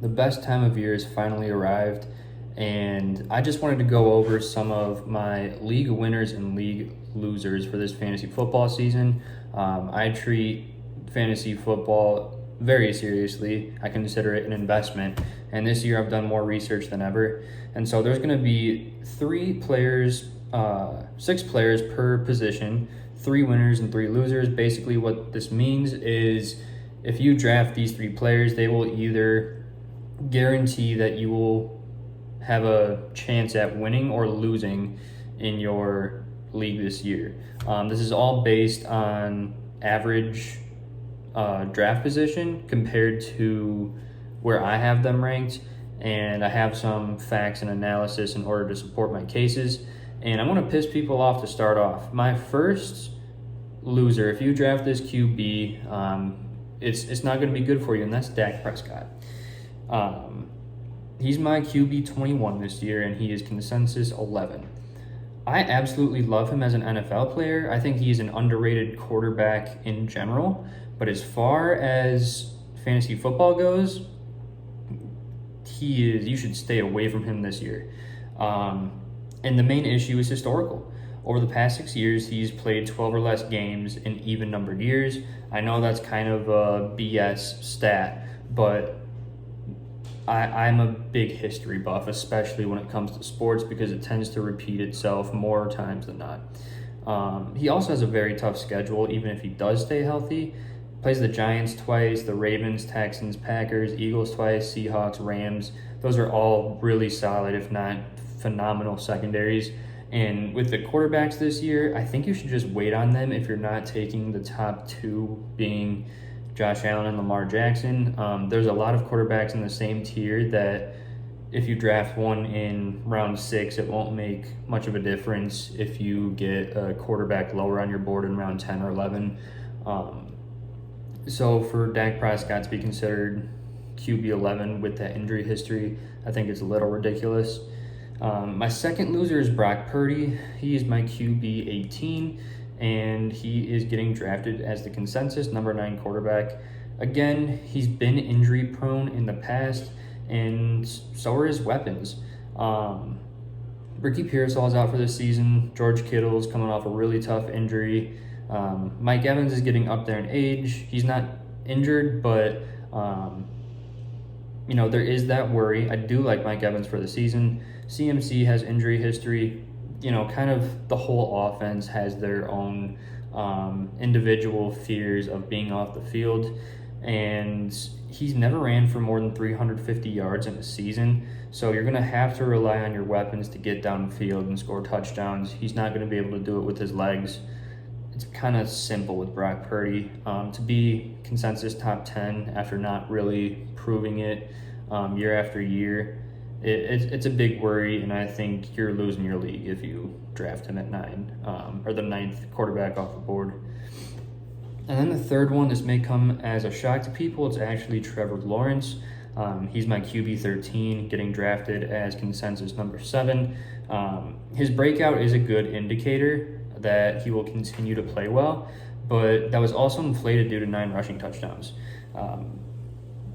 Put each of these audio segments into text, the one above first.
The best time of year has finally arrived, and I just wanted to go over some of my league winners and league losers for this fantasy football season. I treat fantasy football very seriously. I consider it an investment, and this year I've done more research than ever. And so there's going to be 6 players per position, 3 winners and 3 losers. Basically, what this means is if you draft these 3 players, they will either guarantee that you will have a chance at winning or losing in your league this year. This is all based on average draft position compared to where I have them ranked, and I have some facts and analysis in order to support my cases. And I want to piss people off to start off. My first loser, if you draft this QB, it's not going to be good for you, and that's Dak Prescott. He's my QB 21 this year, and he is consensus 11. I absolutely love him as an NFL player. I think he's an underrated quarterback in general, but as far as fantasy football goes, you should stay away from him this year. And the main issue is historical. Over the past 6 years, he's played 12 or less games in even numbered years. I know that's kind of a BS stat, but I'm a big history buff, especially when it comes to sports, because it tends to repeat itself more times than not. He also has a very tough schedule, even if he does stay healthy. Plays the Giants twice, the Ravens, Texans, Packers, Eagles twice, Seahawks, Rams. Those are all really solid, if not phenomenal secondaries. And with the quarterbacks this year, I think you should just wait on them if you're not taking the top 2 being Josh Allen and Lamar Jackson. There's a lot of quarterbacks in the same tier that if you draft one in round 6, it won't make much of a difference if you get a quarterback lower on your board in round 10 or 11. So for Dak Prescott to be considered QB 11 with that injury history, I think it's a little ridiculous. My second loser is Brock Purdy. He is my QB 18, and he is getting drafted as the consensus number 9 quarterback. Again, he's been injury prone in the past, and so are his weapons. Ricky Pearsall is out for this season. George Kittle is coming off a really tough injury. Mike Evans is getting up there in age. He's not injured, but there is that worry. I do like Mike Evans for the season. CMC has injury history. Kind of the whole offense has their own individual fears of being off the field, and he's never ran for more than 350 yards in a season, so you're going to have to rely on your weapons to get downfield and score touchdowns. He's not going to be able to do it with his legs. It's kind of simple with Brock Purdy. To be consensus top 10 after not really proving it year after year, it's a big worry, and I think you're losing your league if you draft him at 9, or the 9th quarterback off the board. And then the third one, this may come as a shock to people, it's actually Trevor Lawrence. He's my QB 13, getting drafted as consensus number 7. His breakout is a good indicator that he will continue to play well, but that was also inflated due to 9 rushing touchdowns.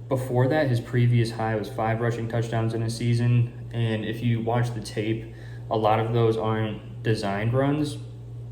Before that, his previous high was 5 rushing touchdowns in a season, and if you watch the tape, a lot of those aren't designed runs.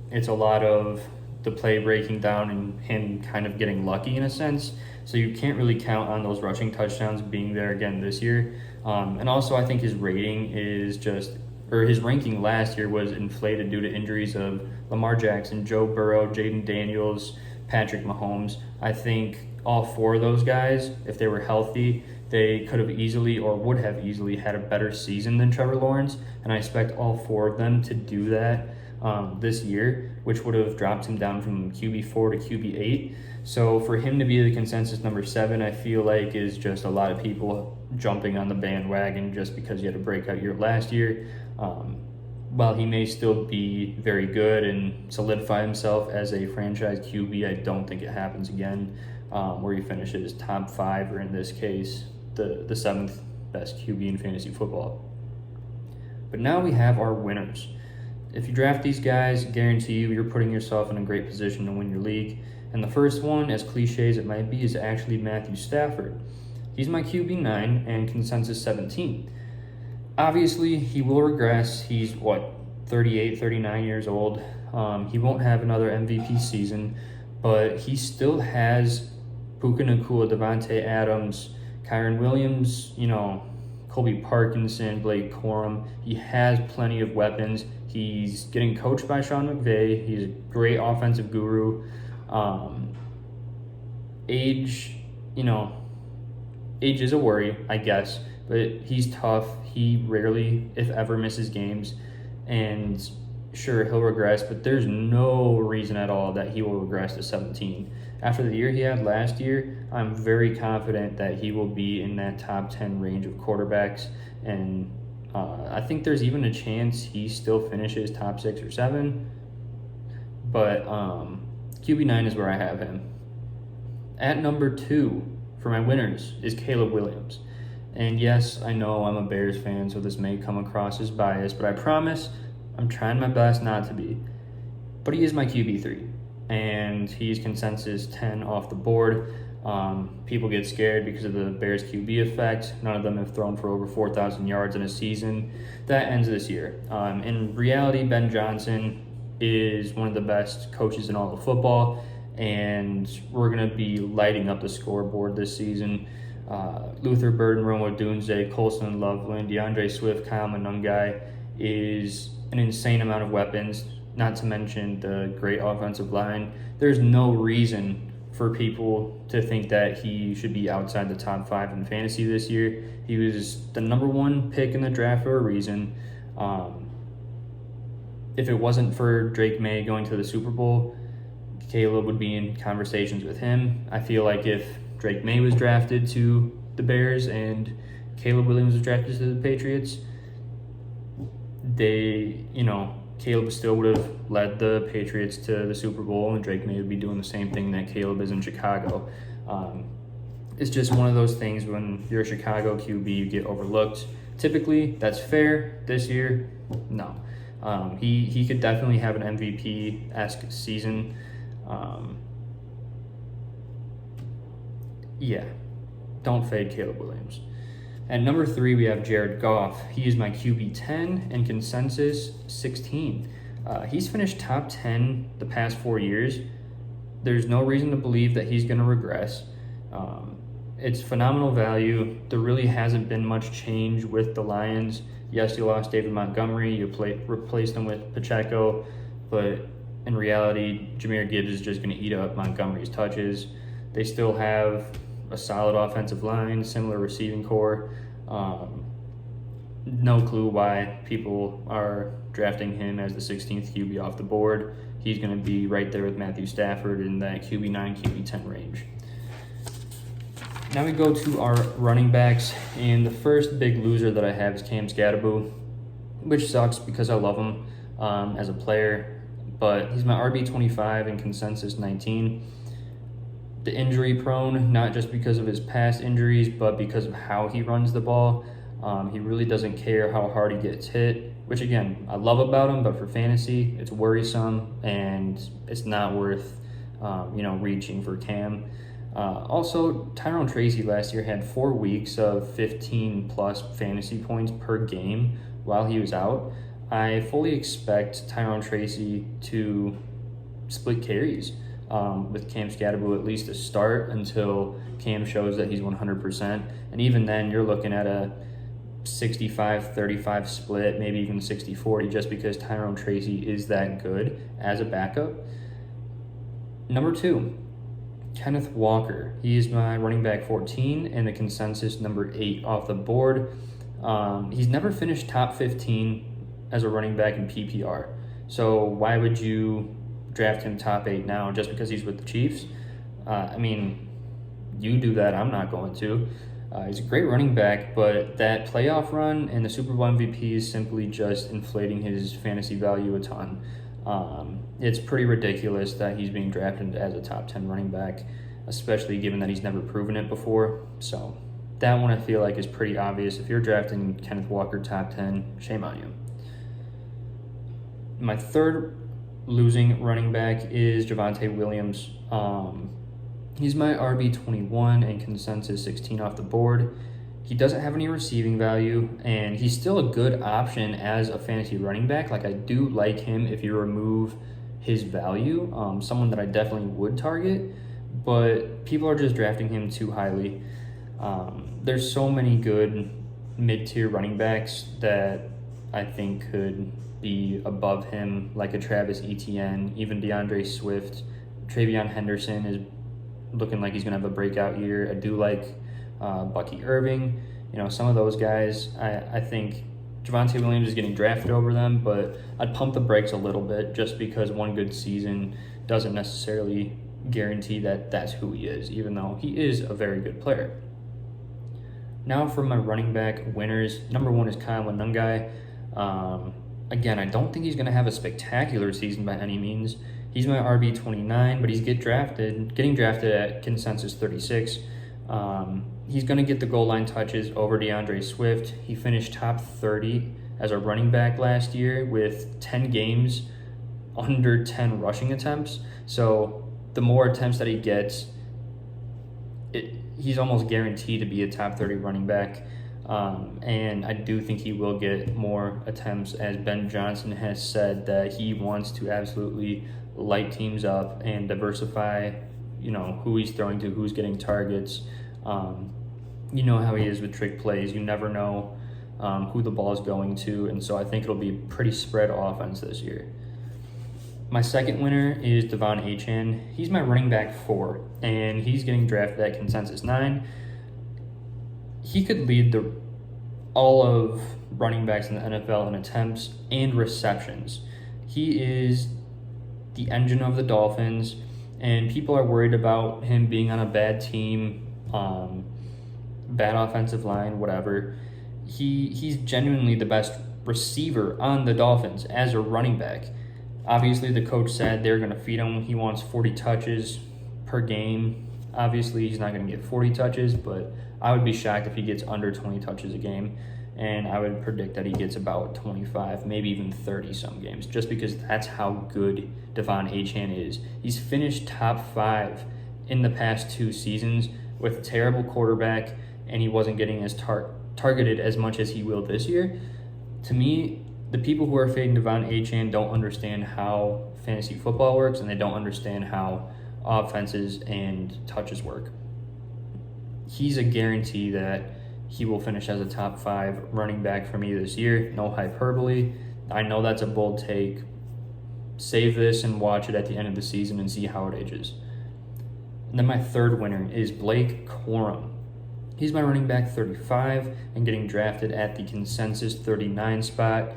It's a lot of the play breaking down and him kind of getting lucky in a sense, so you can't really count on those rushing touchdowns being there again this year. And also, I think his rating his ranking last year was inflated due to injuries of Lamar Jackson, Joe Burrow, Jaden Daniels, Patrick Mahomes. I think all 4 of those guys, if they were healthy, they could have easily or would have easily had a better season than Trevor Lawrence, and I expect all 4 of them to do that this year, which would have dropped him down from QB4 to QB8. So for him to be the consensus number 7, I feel like is just a lot of people jumping on the bandwagon just because he had a breakout year last year. While he may still be very good and solidify himself as a franchise QB, I don't think it happens again where he finishes top 5, or in this case, the 7th best QB in fantasy football. But now we have our winners. If you draft these guys, guarantee you're putting yourself in a great position to win your league. And the first one, as cliche as it might be, is actually Matthew Stafford. He's my QB9 and consensus 17. Obviously, he will regress. He's, 38, 39 years old. He won't have another MVP season, but he still has Puka Nacua, Devontae Adams, Kyron Williams, Colby Parkinson, Blake Corum. He has plenty of weapons. He's getting coached by Sean McVay. He's a great offensive guru. Age is a worry, I guess, but he's tough. He rarely, if ever, misses games. And sure, he'll regress, but there's no reason at all that he will regress to 17. After the year he had last year, I'm very confident that he will be in that top 10 range of quarterbacks. And I think there's even a chance he still finishes top 6 or 7. But QB9 is where I have him. At number 2 for my winners is Caleb Williams. And yes, I know I'm a Bears fan, so this may come across as biased, but I promise I'm trying my best not to be. But he is my QB3, and he's consensus 10 off the board. People get scared because of the Bears QB effect. None of them have thrown for over 4,000 yards in a season. That ends this year. In reality, Ben Johnson is one of the best coaches in all of football, and we're going to be lighting up the scoreboard this season. Luther Burden, Rome Odunze, Colson Loveland, DeAndre Swift, Kyle Monangai is an insane amount of weapons, not to mention the great offensive line. There's no reason for people to think that he should be outside the top 5 in fantasy this year. He was the number 1 pick in the draft for a reason. If it wasn't for Drake May going to the Super Bowl, Caleb would be in conversations with him. I feel like if Drake May was drafted to the Bears and Caleb Williams was drafted to the Patriots, Caleb still would have led the Patriots to the Super Bowl, and Drake May would be doing the same thing that Caleb is in Chicago. It's just one of those things when you're a Chicago QB, you get overlooked. Typically, that's fair. This year, no. He could definitely have an MVP-esque season. Don't fade Caleb Williams. At number 3, we have Jared Goff. He is my QB 10 and consensus 16. He's finished top 10 the past 4 years. There's no reason to believe that he's going to regress. It's phenomenal value. There really hasn't been much change with the Lions. Yes, you lost David Montgomery. You replaced him with Pacheco, but in reality, Jahmyr Gibbs is just going to eat up Montgomery's touches. They still have a solid offensive line, similar receiving core. No clue why people are drafting him as the 16th QB off the board. He's going to be right there with Matthew Stafford in that QB9, QB10 range. Now we go to our running backs, and the first big loser that I have is Cam Skattebo, which sucks because I love him as a player, but he's my RB25 and consensus 19. The injury prone, not just because of his past injuries, but because of how he runs the ball. He really doesn't care how hard he gets hit, which again, I love about him, but for fantasy, it's worrisome and it's not worth, reaching for Cam. Also, Tyrone Tracy last year had 4 weeks of 15 plus fantasy points per game while he was out. I fully expect Tyrone Tracy to split carries with Cam Skattebo at least to start until Cam shows that he's 100%. And even then, you're looking at a 65-35 split, maybe even 60-40, just because Tyrone Tracy is that good as a backup. Number 2, Kenneth Walker. He is my running back 14 and the consensus number 8 off the board. He's never finished top 15 as a running back in PPR. So why would you draft him top 8 now just because he's with the Chiefs? You do that. I'm not going to. He's a great running back, but that playoff run and the Super Bowl MVP is simply just inflating his fantasy value a ton. It's pretty ridiculous that he's being drafted as a top 10 running back, especially given that he's never proven it before. So that one I feel like is pretty obvious. If you're drafting Kenneth Walker top 10, shame on you. My third losing running back is Javonte Williams. He's my RB21 and consensus 16 off the board. He doesn't have any receiving value, and he's still a good option as a fantasy running back. Like, I do like him if you remove his value, someone that I definitely would target, but people are just drafting him too highly. There's so many good mid-tier running backs that I think could be above him, like a Travis Etienne, even DeAndre Swift. Travion Henderson is looking like he's going to have a breakout year. I do like Bucky Irving. Some of those guys, I think Javonte Williams is getting drafted over them, but I'd pump the brakes a little bit just because one good season doesn't necessarily guarantee that that's who he is, even though he is a very good player. Now for my running back winners, number one is Kyle Monangai. Again, I don't think he's going to have a spectacular season by any means. He's my RB29, but he's getting drafted at consensus 36. He's going to get the goal line touches over DeAndre Swift. He finished top 30 as a running back last year with 10 games under 10 rushing attempts. So the more attempts that he gets, he's almost guaranteed to be a top 30 running back. And I do think he will get more attempts, as Ben Johnson has said that he wants to absolutely light teams up and diversify, who he's throwing to, who's getting targets. You know how he is with trick plays. You never know who the ball is going to, and so I think it'll be pretty spread offense this year. My second winner is Devon Achane. He's my running back 4, and he's getting drafted at consensus 9. He could lead all of running backs in the NFL in attempts and receptions. He is the engine of the Dolphins, and people are worried about him being on a bad team, bad offensive line, whatever. He's genuinely the best receiver on the Dolphins as a running back. Obviously, the coach said they're going to feed him. He wants 40 touches per game. Obviously, he's not going to get 40 touches, but I would be shocked if he gets under 20 touches a game. And I would predict that he gets about 25, maybe even 30 some games, just because that's how good Devon Achane is. He's finished top 5 in the past 2 seasons with a terrible quarterback, and he wasn't getting as targeted as much as he will this year. To me, the people who are fading Devon Achane don't understand how fantasy football works, and they don't understand how offenses and touches work. He's a guarantee that he will finish as a top 5 running back for me this year. No hyperbole. I know that's a bold take. Save this and watch it at the end of the season and see how it ages. And then my third winner is Blake Corum. He's my running back 35 and getting drafted at the consensus 39 spot.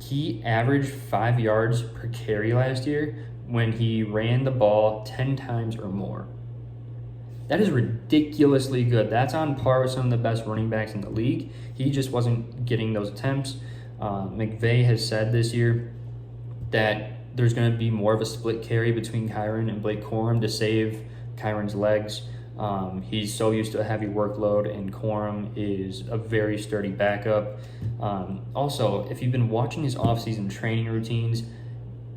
He averaged 5 yards per carry last year when he ran the ball 10 times or more. That is ridiculously good. That's on par with some of the best running backs in the league. He just wasn't getting those attempts. McVay has said this year that there's going to be more of a split carry between Kyren and Blake Corum to save Kyren's legs. He's so used to a heavy workload, and Corum is a very sturdy backup. Also, if you've been watching his offseason training routines,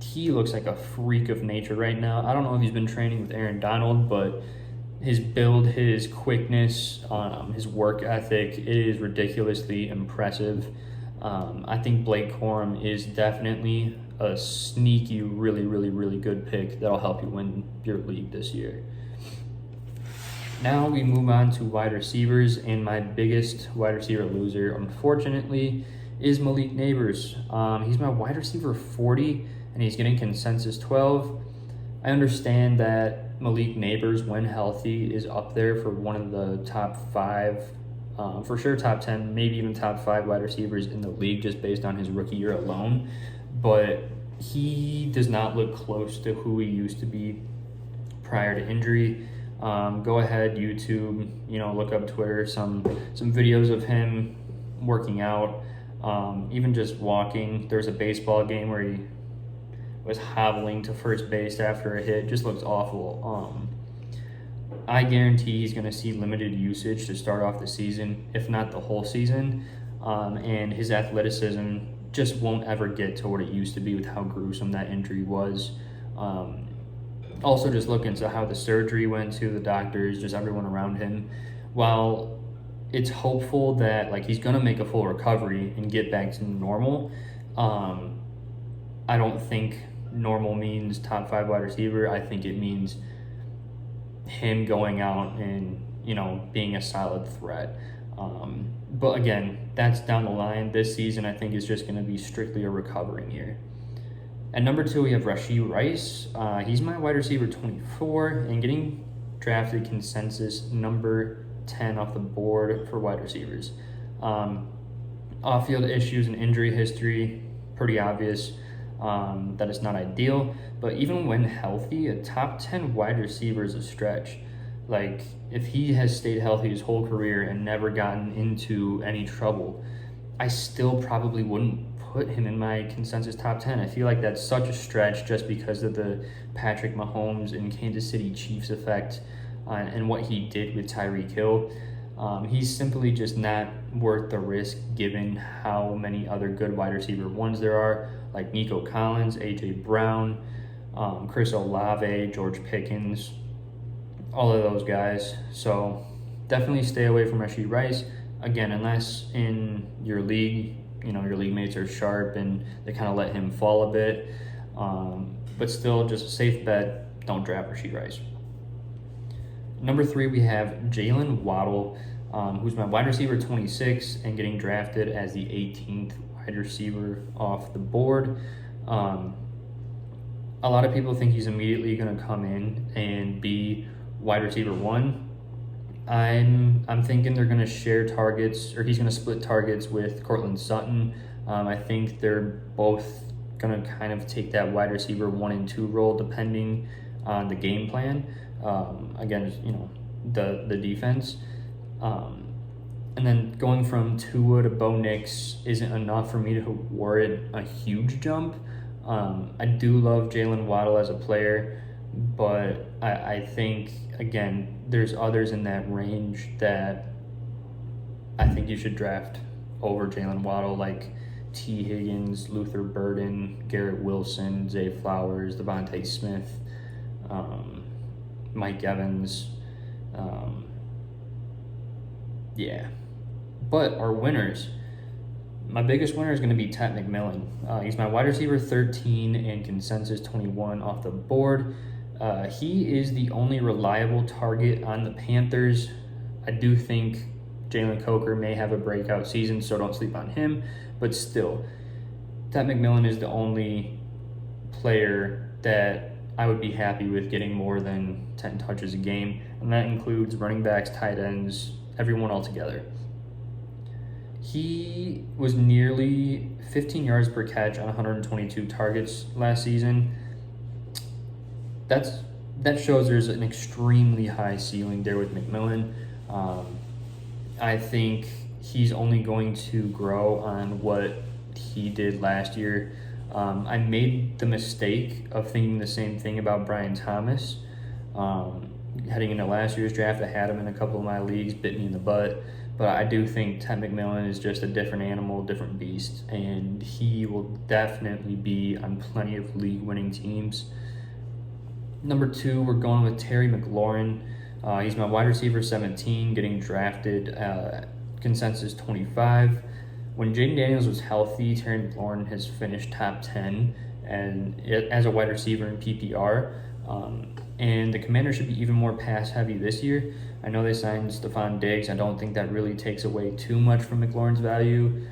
he looks like a freak of nature right now. I don't know if he's been training with Aaron Donald, but his build, his quickness, his work ethic, it is ridiculously impressive. I think Blake Corum is definitely a sneaky, really, really, really good pick that'll help you win your league this year. Now we move on to wide receivers, and my biggest wide receiver loser, unfortunately, is Malik Nabers. He's my wide receiver 40, and he's getting consensus 12. I understand that Malik Nabers, when healthy, is up there for one of the top 5, for sure top 10, maybe even top 5 wide receivers in the league just based on his rookie year alone. But he does not look close to who he used to be prior to injury. Go ahead, YouTube, look up Twitter, some videos of him working out, even just walking. There's a baseball game where he was hobbling to first base after a hit. Just looks awful. I guarantee he's going to see limited usage to start off the season, if not the whole season, and his athleticism just won't ever get to what it used to be with how gruesome that injury was. Also, just look into how the surgery went to the doctors, just everyone around him. While it's hopeful that like he's gonna make a full recovery and get back to normal, um, I don't think normal means top 5 wide receiver. I think it means him going out and being a solid threat. But again, that's down the line. This season, I think, is just going to be strictly a recovering year. At number 2, we have Rashee Rice. He's my wide receiver 24 and getting drafted consensus number 10 off the board for wide receivers. Off-field issues and injury history, pretty obvious that it's not ideal. But even when healthy, a top 10 wide receiver is a stretch. Like, if he has stayed healthy his whole career and never gotten into any trouble, I still probably wouldn't put him in my consensus top 10. I feel like that's such a stretch just because of the Patrick Mahomes and Kansas City Chiefs effect and what he did with Tyreek Hill. He's simply just not worth the risk given how many other good wide receiver ones there are, like Nico Collins, A.J. Brown, Chris Olave, George Pickens, all of those guys. So definitely stay away from Rashee Rice. Again, unless in your league, your league mates are sharp and they kind of let him fall a bit. But still, just a safe bet, don't draft Rashee Rice. Number 3, we have Jalen Waddle, who's my wide receiver 26 and getting drafted as the 18th wide receiver off the board. A lot of people think he's immediately going to come in and be wide receiver 1. I'm thinking they're going to share targets, or he's going to split targets with Courtland Sutton. I think they're both going to kind of take that wide receiver 1 and 2 role depending on the game plan. Again, the defense. And then going from Tua to Bo Nix isn't enough for me to warrant a huge jump. I do love Jalen Waddle as a player, but I think, again, there's others in that range that I think you should draft over Jalen Waddle, like T. Higgins, Luther Burden, Garrett Wilson, Zay Flowers, Devontae Smith, Mike Evans. But our winners, my biggest winner is going to be Ted McMillan. He's my wide receiver 13 and consensus 21 off the board. He is the only reliable target on the Panthers. I do think Jalen Coker may have a breakout season, so don't sleep on him. But still, Ted McMillan is the only player that I would be happy with getting more than 10 touches a game, and that includes running backs, tight ends, everyone all together. He was nearly 15 yards per catch on 122 targets last season. That shows there's an extremely high ceiling there with McMillan. I think he's only going to grow on what he did last year. I made the mistake of thinking the same thing about Brian Thomas. Heading into last year's draft, I had him in a couple of my leagues, bit me in the butt. But I do think Ted McMillan is just a different animal, different beast, and he will definitely be on plenty of league-winning teams. Number 2, we're going with Terry McLaurin. He's my wide receiver 17, getting drafted consensus 25. When Jaden Daniels was healthy, Terry McLaurin has finished top 10 and as a wide receiver in PPR. And the Commanders should be even more pass-heavy this year. I know they signed Stephon Diggs. I don't think that really takes away too much from McLaurin's value.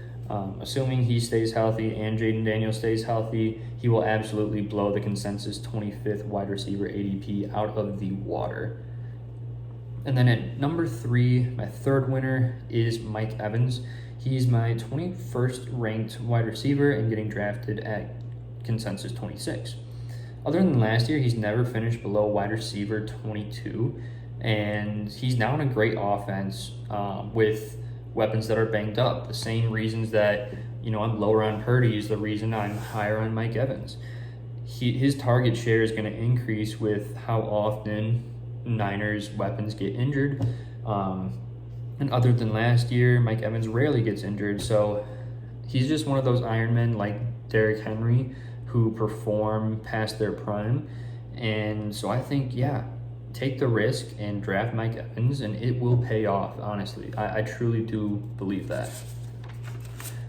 Assuming he stays healthy and Jaden Daniels stays healthy, he will absolutely blow the consensus 25th wide receiver ADP out of the water. And then at number 3, my third winner is Mike Evans. He's my 21st ranked wide receiver and getting drafted at consensus 26. Other than last year, he's never finished below wide receiver 22, and he's now in a great offense with weapons that are banged up. The same reasons that I'm lower on Purdy is the reason I'm higher on Mike Evans. His target share is going to increase with how often Niners weapons get injured. And other than last year, Mike Evans rarely gets injured, so he's just one of those Iron Men like Derrick Henry who perform past their prime, And so I think, yeah, take the risk and draft Mike Evans, and it will pay off, honestly. I truly do believe that.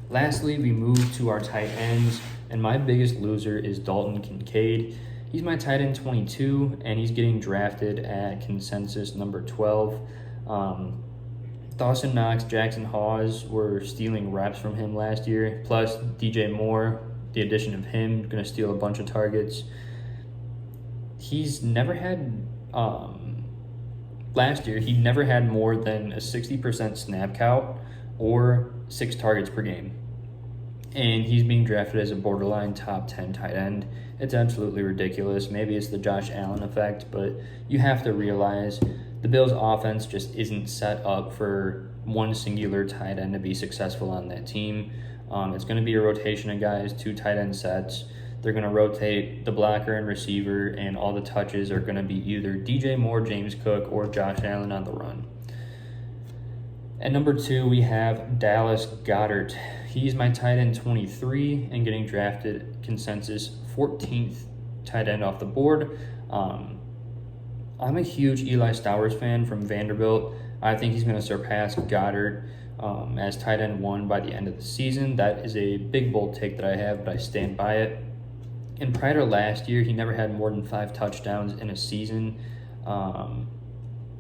Lastly, we move to our tight ends, and my biggest loser is Dalton Kincaid. He's my tight end 22, and he's getting drafted at consensus number 12. Dawson Knox, Jackson Hawes were stealing reps from him last year. Plus, DJ Moore, the addition of him, going to steal a bunch of targets. He's never had, last year, he never had more than a 60% snap count or 6 targets per game. And he's being drafted as a borderline top 10 tight end. It's absolutely ridiculous. Maybe it's the Josh Allen effect, but you have to realize the Bills' offense just isn't set up for one singular tight end to be successful on that team. It's going to be a rotation of guys, 2 tight end sets. They're going to rotate the blocker and receiver, and all the touches are going to be either DJ Moore, James Cook, or Josh Allen on the run. At number 2, we have Dallas Goedert. He's my tight end 23 and getting drafted consensus 14th tight end off the board. I'm a huge Eli Stowers fan from Vanderbilt. I think he's going to surpass Goddard as tight end 1 by the end of the season. That is a big, bold take that I have, but I stand by it. And prior to last year, he never had more than 5 touchdowns in a season.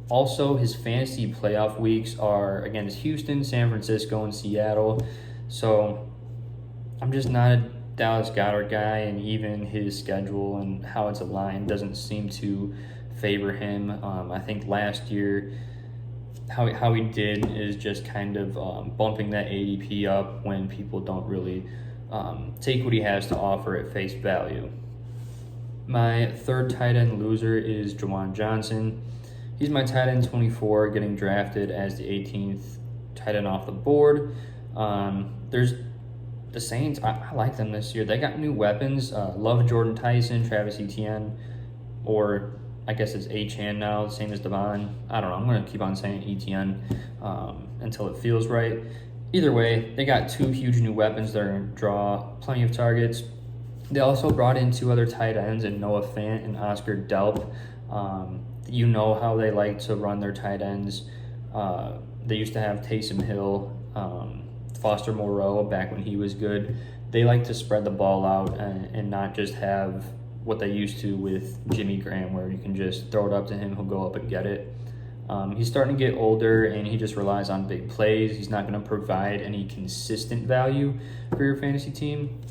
Also, his fantasy playoff weeks are against Houston, San Francisco, and Seattle. So I'm just not a Dallas Goedert guy, and even his schedule and how it's aligned doesn't seem to favor him. I think last year how he did is just kind of bumping that ADP up when people don't really take what he has to offer at face value. My third tight end loser is Juwan Johnson. He's my tight end 24, getting drafted as the 18th tight end off the board. There's the Saints. I like them this year. They got new weapons. Love Jordan Tyson, Travis Etienne, or I guess it's Achane now, same as Devon. I don't know. I'm going to keep on saying Etienne until it feels right. Either way, they got 2 huge new weapons that are going to draw plenty of targets. They also brought in 2 other tight ends in Noah Fant and Oscar Delp. You know how they like to run their tight ends. They used to have Taysom Hill, Foster Moreau back when he was good. They like to spread the ball out and not just have what they used to with Jimmy Graham, where you can just throw it up to him, he'll go up and get it. He's starting to get older, and he just relies on big plays. He's not going to provide any consistent value for your fantasy team.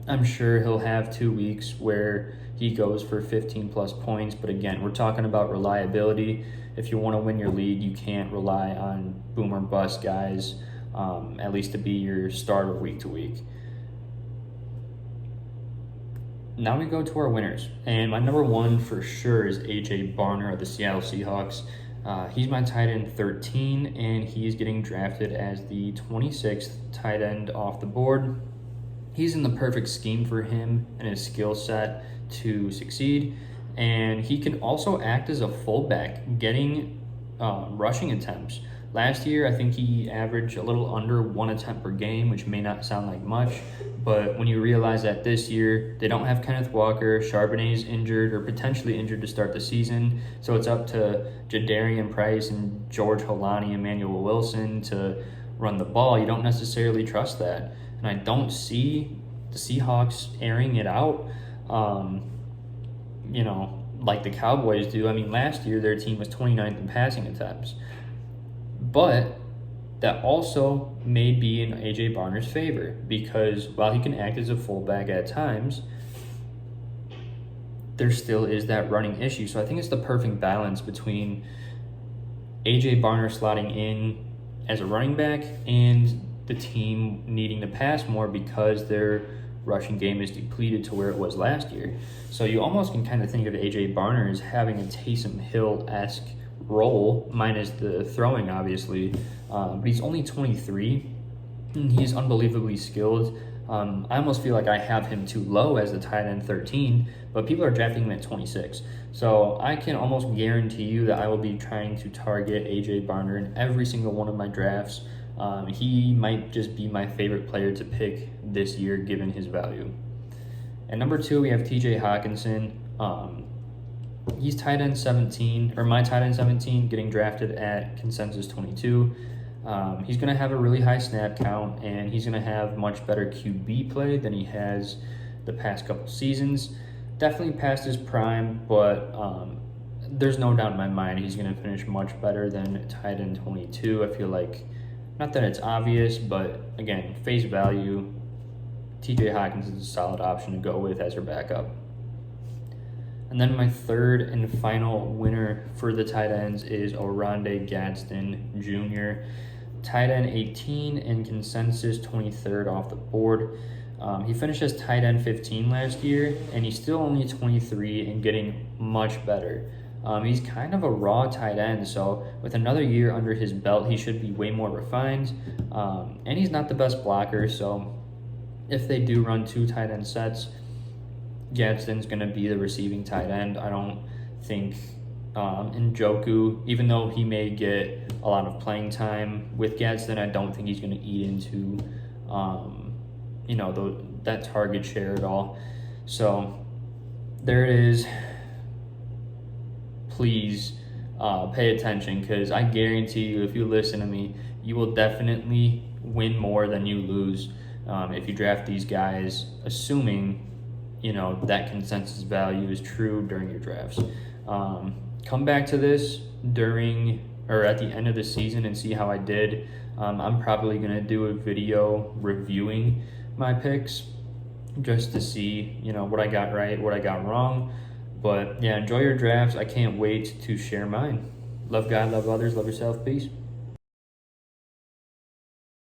I'm sure he'll have 2 weeks where he goes for 15 plus points, but again, we're talking about reliability. If you want to win your league, you can't rely on boom or bust guys, at least to be your starter week to week. Now we go to our winners, and my number 1 for sure is A.J. Barner of the Seattle Seahawks. He's my tight end 13, and he's getting drafted as the 26th tight end off the board. He's in the perfect scheme for him and his skill set to succeed, and he can also act as a fullback, getting rushing attempts. Last year, I think he averaged a little under 1 attempt per game, which may not sound like much, but when you realize that this year they don't have Kenneth Walker, Charbonnet's injured or potentially injured to start the season, so it's up to Jadarian Price and George Holani, Emmanuel Wilson to run the ball. You don't necessarily trust that, and I don't see the Seahawks airing it out, like the Cowboys do. I mean, last year their team was 29th in passing attempts. But that also may be in A.J. Barner's favor, because while he can act as a fullback at times, there still is that running issue. So I think it's the perfect balance between A.J. Barner slotting in as a running back and the team needing to pass more because their rushing game is depleted to where it was last year. So you almost can kind of think of A.J. Barner as having a Taysom Hill-esque role, minus the throwing, obviously, but he's only 23, and he's unbelievably skilled. I almost feel like I have him too low as the tight end 13, but people are drafting him at 26. So I can almost guarantee you that I will be trying to target A.J. Barner in every single one of my drafts. He might just be my favorite player to pick this year, given his value. At number 2, we have T.J. Hawkinson. He's tight end 17, or my tight end 17, getting drafted at consensus 22. He's going to have a really high snap count, and he's going to have much better QB play than he has the past couple seasons. Definitely past his prime, but there's no doubt in my mind he's going to finish much better than tight end 22. I feel like, not that it's obvious, but again, face value, TJ Hawkins is a solid option to go with as your backup. And then my third and final winner for the tight ends is Oronde Gadsden Jr., tight end 18 and consensus 23rd off the board. He finished as tight end 15 last year, and he's still only 23 and getting much better. He's kind of a raw tight end, so with another year under his belt, he should be way more refined. And he's not the best blocker, so if they do run 2 tight end sets, Gadsden's going to be the receiving tight end. I don't think Njoku, even though he may get a lot of playing time with Gadsden, I don't think he's going to eat into that target share at all. So there it is. Please pay attention, because I guarantee you, if you listen to me, you will definitely win more than you lose if you draft these guys, assuming that consensus value is true during your drafts. Come back to this during or at the end of the season and see how I did. I'm probably going to do a video reviewing my picks just to see, what I got right, what I got wrong. But yeah, enjoy your drafts. I can't wait to share mine. Love God, love others, love yourself. Peace.